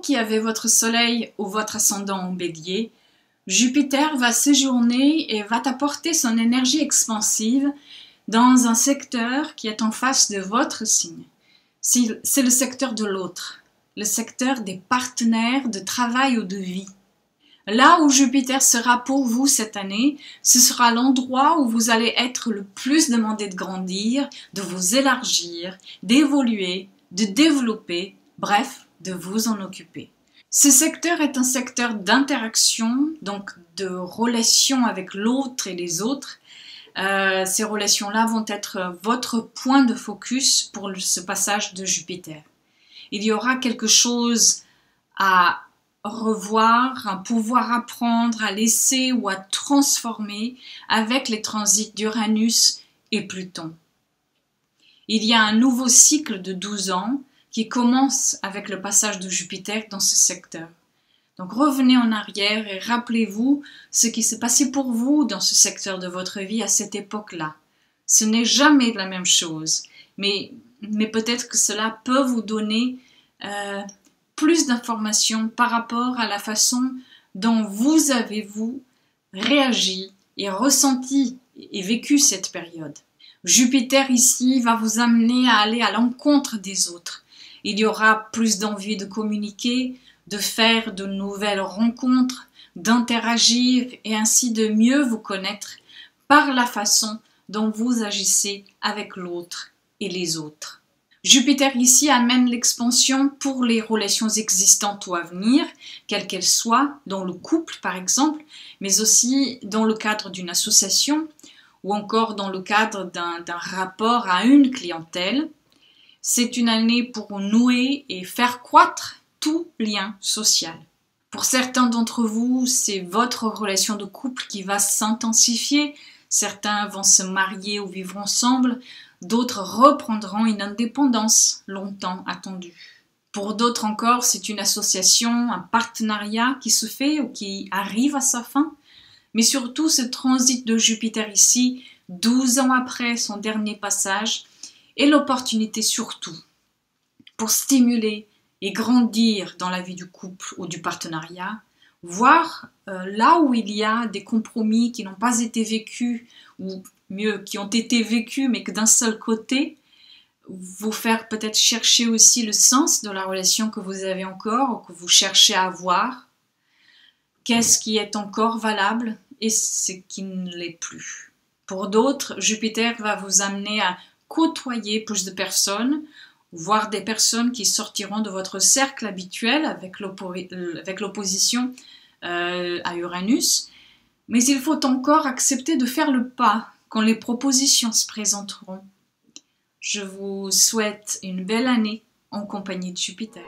qui avez votre soleil ou votre ascendant en bélier, Jupiter va séjourner et va t'apporter son énergie expansive dans un secteur qui est en face de votre signe. C'est le secteur de l'autre, le secteur des partenaires de travail ou de vie. Là où Jupiter sera pour vous cette année, ce sera l'endroit où vous allez être le plus demandé de grandir, de vous élargir, d'évoluer, de développer, bref, de vous en occuper. Ce secteur est un secteur d'interaction, donc de relations avec l'autre et les autres. Ces relations-là vont être votre point de focus pour ce passage de Jupiter. Il y aura quelque chose à revoir, un pouvoir apprendre, à laisser ou à transformer avec les transits d'Uranus et Pluton. Il y a un nouveau cycle de 12 ans qui commence avec le passage de Jupiter dans ce secteur. Donc revenez en arrière et rappelez-vous ce qui s'est passé pour vous dans ce secteur de votre vie à cette époque-là. Ce n'est jamais la même chose, mais peut-être que cela peut vous donner plus d'informations par rapport à la façon dont vous avez réagi et ressenti et vécu cette période. Jupiter ici va vous amener à aller à l'encontre des autres. Il y aura plus d'envie de communiquer, de faire de nouvelles rencontres, d'interagir et ainsi de mieux vous connaître par la façon dont vous agissez avec l'autre et les autres. Jupiter ici amène l'expansion pour les relations existantes ou à venir, quelles qu'elles soient, dans le couple par exemple, mais aussi dans le cadre d'une association ou encore dans le cadre d'un rapport à une clientèle. C'est une année pour nouer et faire croître tout lien social. Pour certains d'entre vous, c'est votre relation de couple qui va s'intensifier. Certains vont se marier ou vivre ensemble. D'autres reprendront une indépendance longtemps attendue. Pour d'autres encore, c'est une association, un partenariat qui se fait ou qui arrive à sa fin. Mais surtout, ce transit de Jupiter ici, 12 ans après son dernier passage, est l'opportunité surtout pour stimuler et grandir dans la vie du couple ou du partenariat, voir là où il y a des compromis qui n'ont pas été vécus ou mieux, qui ont été vécus mais que d'un seul côté, vous faire peut-être chercher aussi le sens de la relation que vous avez encore ou que vous cherchez à avoir. Qu'est-ce qui est encore valable et ce qui ne l'est plus. Pour d'autres, Jupiter va vous amener à côtoyer plus de personnes, voire des personnes qui sortiront de votre cercle habituel avec l'opposition à Uranus. Mais il faut encore accepter de faire le pas quand les propositions se présenteront. Je vous souhaite une belle année en compagnie de Jupiter.